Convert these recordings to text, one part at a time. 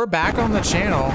we're back on the channel.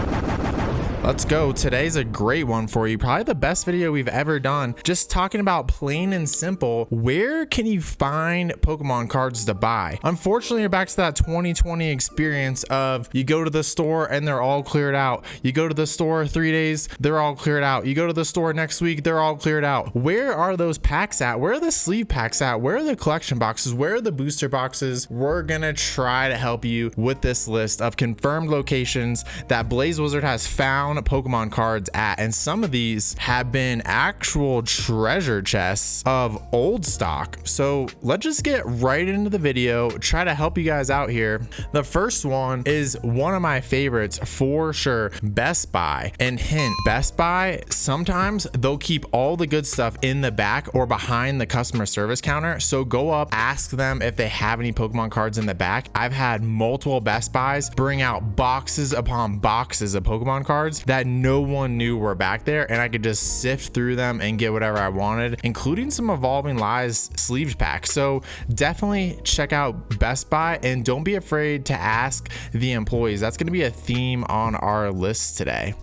Let's go. Today's a great one for you. Probably the best video we've ever done. Just talking about plain and simple, where can you find Pokemon cards to buy? Unfortunately, you're back to that 2020 experience of you go to the store and they're all cleared out. You go to the store 3 days, they're all cleared out. You go to the store next week, they're all cleared out. Where are those packs at? Where are the sleeve packs at? Where are the collection boxes? Where are the booster boxes? We're gonna try to help you with this list of confirmed locations that BlazewizardLIVE has found Pokemon cards at, and some of these have been actual treasure chests of old stock. So let's just get right into the video, try to help you guys out here. The first one is one of my favorites for sure, Best Buy. And hint, Best Buy, sometimes they'll keep all the good stuff in the back or behind the customer service counter. So go up, ask them if they have any Pokemon cards in the back. I've had multiple Best Buys bring out boxes upon boxes of Pokemon cards that no one knew were back there, and I could just sift through them and get whatever I wanted, including some Evolving Lives sleeves packs. So definitely check out Best Buy, and don't be afraid to ask the employees. That's going to be a theme on our list today.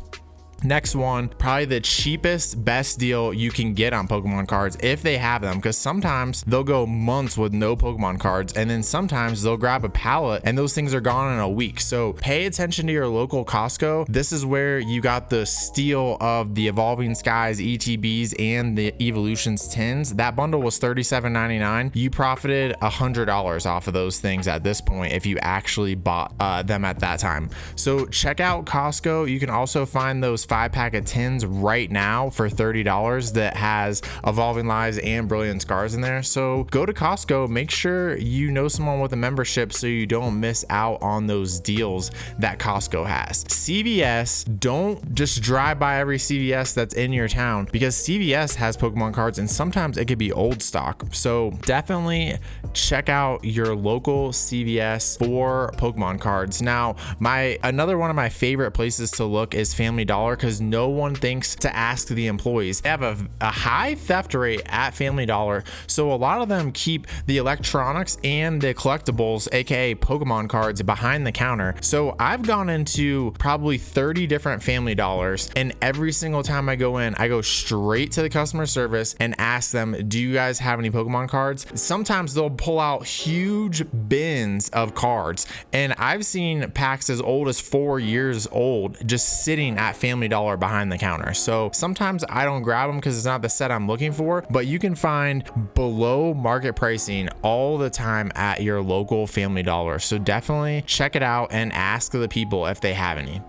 Next one, probably the cheapest, best deal you can get on Pokemon cards if they have them, because sometimes they'll go months with no Pokemon cards, and then sometimes they'll grab a pallet and those things are gone in a week. So pay attention to your local Costco. This is where you got the steal of the Evolving Skies ETBs and the Evolutions tins. That bundle was $37.99. You profited $100 off of those things at this point if you actually bought them at that time. So check out Costco. You can also find those 5-pack of tins right now for $30 that has Evolving Lives and Brilliant Scars in there. So go to Costco, make sure you know someone with a membership so you don't miss out on those deals that Costco has. CVS, don't just drive by every CVS that's in your town, because CVS has Pokemon cards and sometimes it could be old stock. So definitely check out your local CVS for Pokemon cards. Now, another one of my favorite places to look is Family Dollar, because no one thinks to ask the employees. They have a high theft rate at Family Dollar, so a lot of them keep the electronics and the collectibles, aka Pokemon cards, behind the counter. So I've gone into probably 30 different Family Dollars, and every single time I go in, I go straight to the customer service and ask them, do you guys have any Pokemon cards? Sometimes they'll pull out huge bins of cards, and I've seen packs as old as 4 years old just sitting at Family Dollar behind the counter. So sometimes I don't grab them because it's not the set I'm looking for, but you can find below market pricing all the time at your local Family Dollar. So definitely check it out and ask the people if they have any.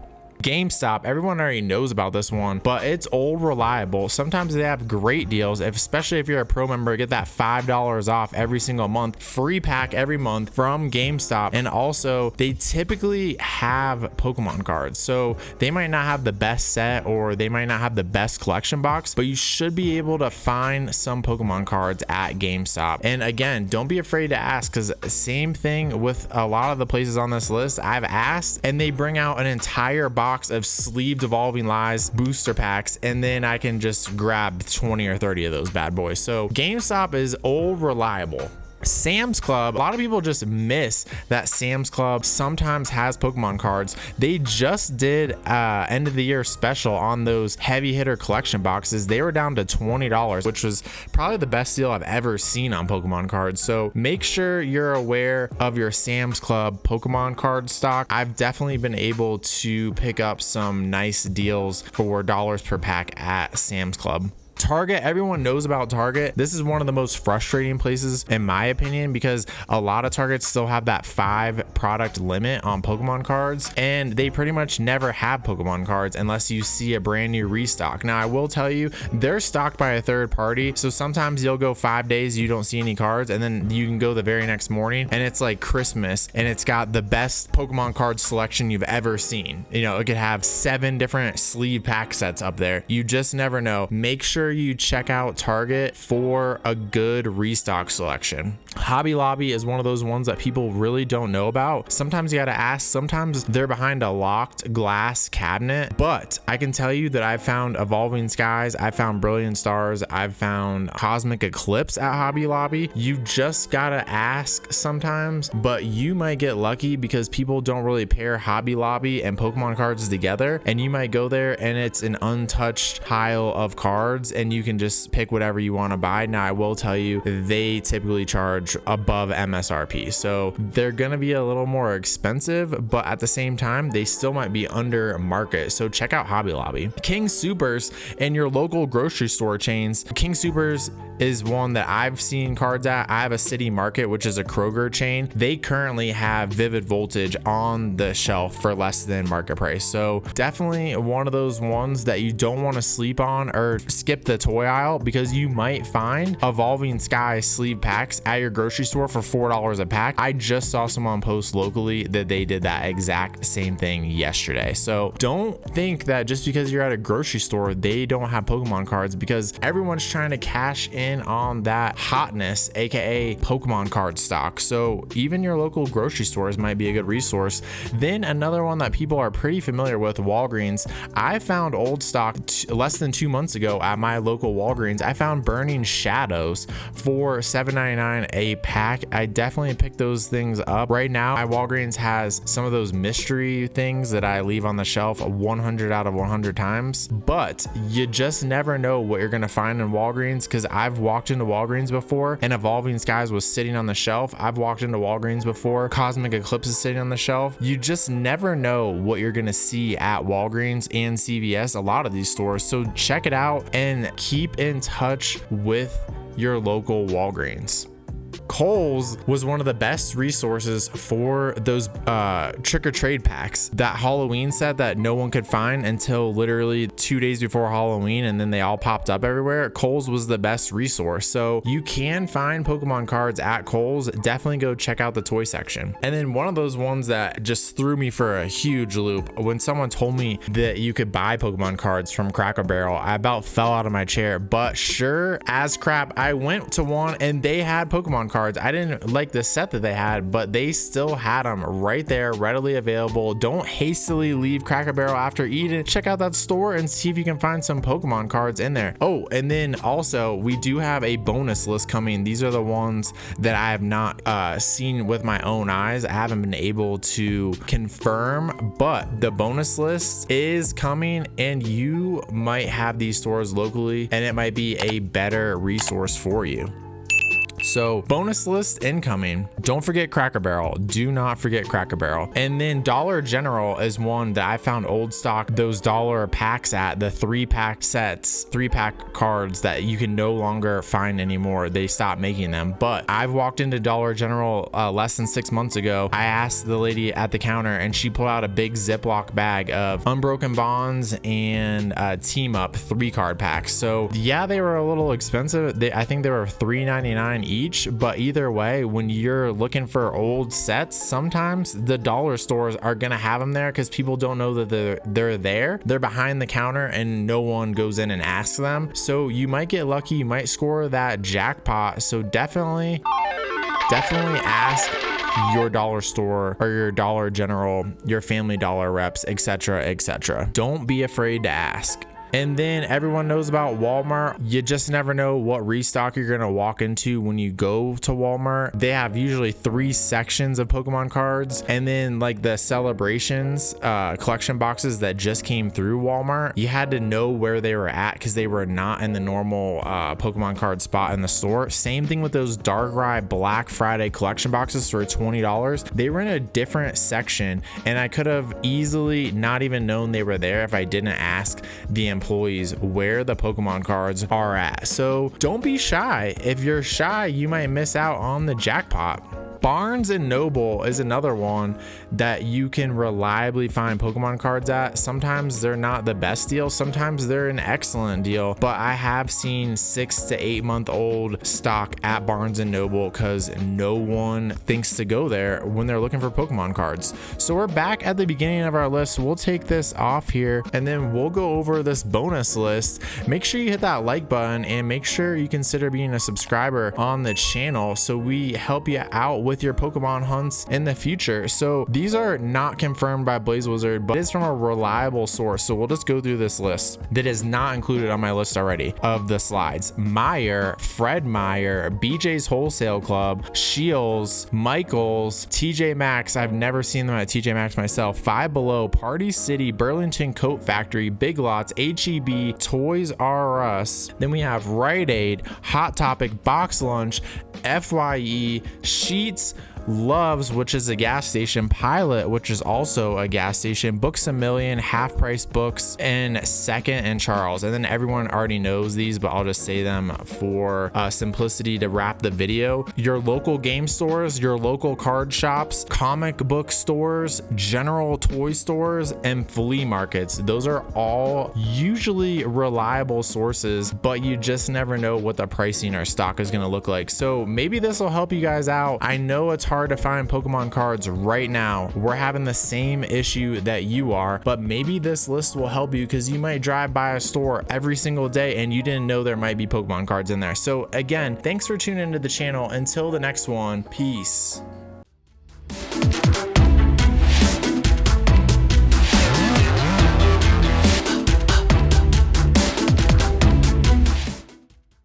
GameStop, everyone already knows about this one, but it's old reliable. Sometimes they have great deals, especially if you're a pro member. Get that $5 off every single month, free pack every month from GameStop. And also they typically have Pokemon cards, so they might not have the best set or they might not have the best collection box, but you should be able to find some Pokemon cards at GameStop. And again, don't be afraid to ask, because same thing with a lot of the places on this list. I've asked and they bring out an entire box of sleeved Evolving Lives booster packs, and then I can just grab 20 or 30 of those bad boys. So GameStop is old reliable. Sam's Club, a lot of people just miss that Sam's Club sometimes has Pokemon cards. They just did end of the year special on those heavy hitter collection boxes. They were down to $20, which was probably the best deal I've ever seen on Pokemon cards. So make sure you're aware of your Sam's Club Pokemon card stock. I've definitely been able to pick up some nice deals for dollars per pack at Sam's Club. Target, everyone knows about Target. This is one of the most frustrating places in my opinion, because a lot of Targets still have that 5 product limit on Pokemon cards, and they pretty much never have Pokemon cards unless you see a brand new restock. Now I will tell you, they're stocked by a third party, so sometimes you'll go 5 days, you don't see any cards, and then you can go the very next morning and it's like Christmas and it's got the best Pokemon card selection you've ever seen. You know, it could have 7 different sleeve pack sets up there. You just never know. Make sure sure you check out Target for a good restock selection. Hobby Lobby is one of those ones that people really don't know about. Sometimes you gotta ask, sometimes they're behind a locked glass cabinet, but I can tell you that I've found Evolving Skies, I've found Brilliant Stars, I've found Cosmic Eclipse at Hobby Lobby. You just gotta ask sometimes, but you might get lucky because people don't really pair Hobby Lobby and Pokemon cards together, and you might go there and it's an untouched pile of cards and you can just pick whatever you want to buy. Now I will tell you, they typically charge above MSRP, so they're gonna be a little more expensive, but at the same time they still might be under market. So check out Hobby Lobby. King Supers and your local grocery store chains. King Supers is one that I've seen cards at. I have a City Market, which is a Kroger chain. They currently have Vivid Voltage on the shelf for less than market price. So definitely one of those ones that you don't want to sleep on or skip the toy aisle, because you might find Evolving Sky sleeve packs at your grocery store for $4 a pack. I just saw someone post locally that they did that exact same thing yesterday. So don't think that just because you're at a grocery store, they don't have Pokemon cards, because everyone's trying to cash in on that hotness, aka Pokemon card stock. So even your local grocery stores might be a good resource. Then another one that people are pretty familiar with, Walgreens. I found old stock less than 2 months ago at my local Walgreens. I found Burning Shadows for $7.99 a pack. I definitely picked those things up. Right now, my Walgreens has some of those mystery things that I leave on the shelf 100 out of 100 times, but you just never know what you're gonna find in Walgreens, because I've walked into Walgreens before and Evolving Skies was sitting on the shelf. I've walked into Walgreens before, Cosmic Eclipse is sitting on the shelf. You just never know what you're gonna see at Walgreens and CVS, a lot of these stores. So check it out and keep in touch with your local Walgreens. Kohl's was one of the best resources for those trick or trade packs. That Halloween set that no one could find until literally 2 days before Halloween, and then they all popped up everywhere. Kohl's was the best resource. So you can find Pokemon cards at Kohl's. Definitely go check out the toy section. And then one of those ones that just threw me for a huge loop, when someone told me that you could buy Pokemon cards from Cracker Barrel, I about fell out of my chair. But sure as crap, I went to one and they had Pokemon cards. I didn't like the set that they had, but they still had them right there, readily available. Don't hastily leave Cracker Barrel after eating. Check out that store and see if you can find some Pokemon cards in there. Oh, and then also we do have a bonus list coming. These are the ones that I have not seen with my own eyes. I haven't been able to confirm, but the bonus list is coming and you might have these stores locally and it might be a better resource for you. So bonus list incoming. Don't forget Cracker Barrel. Do not forget Cracker Barrel. And then Dollar General is one that I found old stock, those dollar packs at, the 3-pack sets, 3-pack cards that you can no longer find anymore. They stopped making them. But I've walked into Dollar General less than 6 months ago. I asked the lady at the counter and she pulled out a big Ziploc bag of Unbroken Bonds and Team Up 3-card packs. So yeah, they were a little expensive. I think they were $3.99 each, but either way, when you're looking for old sets, sometimes the dollar stores are gonna have them there because people don't know that they're there. They're behind the counter and no one goes in and asks them. So you might get lucky, you might score that jackpot. So definitely ask your dollar store or your Dollar General, your Family Dollar reps, etc., etc. Don't be afraid to ask. And then everyone knows about Walmart. You just never know what restock you're gonna walk into when you go to Walmart. They have usually 3 sections of Pokemon cards, and then like the celebrations collection boxes that just came through Walmart, you had to know where they were at because they were not in the normal Pokemon card spot in the store. Same thing with those Darkrai Black Friday collection boxes for $20. They were in a different section, and I could have easily not even known they were there if I didn't ask the employees where the Pokemon cards are at. So don't be shy. If you're shy, you might miss out on the jackpot. Barnes and Noble is another one that you can reliably find Pokemon cards at. Sometimes they're not the best deal, sometimes they're an excellent deal, but I have seen 6 to 8 month old stock at Barnes and Noble because no one thinks to go there when they're looking for Pokemon cards. So we're back at the beginning of our list. We'll take this off here and then we'll go over this bonus list. Make sure you hit that like button and make sure you consider being a subscriber on the channel so we help you out with your Pokemon hunts in the future. So these are not confirmed by BlazewizardLIVE, but it's from a reliable source. So we'll just go through this list that is not included on my list already of the slides. Meyer, Fred Meyer, BJ's Wholesale Club, Shields, Michaels, TJ Maxx. I've never seen them at TJ Maxx myself. Five Below, Party City, Burlington Coat Factory, Big Lots, HEB, Toys R Us. Then we have Rite Aid, Hot Topic, Box Lunch, FYE, Sheets, Loves, which is a gas station, Pilot, which is also a gas station, Books A Million, Half Price Books, and Second and Charles. And then everyone already knows these, but I'll just say them for simplicity to wrap the video. Your local game stores, your local card shops, comic book stores, general toy stores, and flea markets. Those are all usually reliable sources, but you just never know what the pricing or stock is going to look like. So maybe this will help you guys out. I know it's hard to find Pokemon cards right now. We're having the same issue that you are, but maybe this list will help you because you might drive by a store every single day and you didn't know there might be Pokemon cards in there. So again, thanks for tuning into the channel. Until the next one, peace.